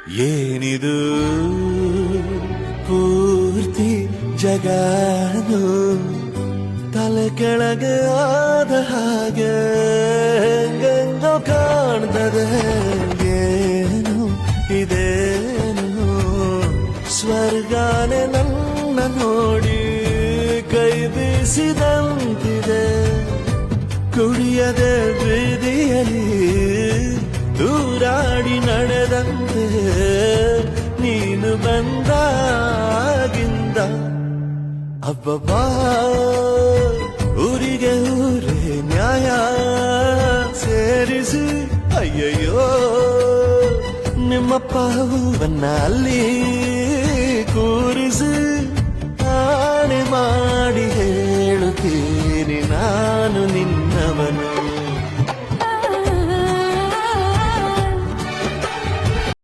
ಏನಿದು ಪೂರ್ತಿ ಜಗನು ತಲೆ ಕೆಳಗೆ ಆದ ಹಾಗೆ ಹೆಂಗೆಂಗೋ ಕಾಣ್ತದೆ. ಏನು ಇದೇನು ಸ್ವರ್ಗಾನೆ ನನ್ನ ನೋಡಿ ಕೈ ಬೀಸಿದಂತಿದೆ. ಕುಡಿಯದೆ ಬೀದಿಯಲ್ಲಿ ದೂರಾಡಿ ನಡೆದಂತೆ ನೀನು ಬಂದಾಗಿಂದ ಅಬ್ಬಬ್ಬಾ ಊರಿಗೆ ಊರೇ ನ್ಯಾಯ ಸೇರಿಸಿ ಅಯ್ಯಯ್ಯೋ ನಿಮ್ಮಪ್ಪ ಹೂವನ್ನ ಅಲ್ಲಿ ಕೂರಿಸಿ ಆಣೆ ಮಾಡಿ ಹೇಳುತ್ತೀನಿ ನಾನು ನಿನ್ನವನು.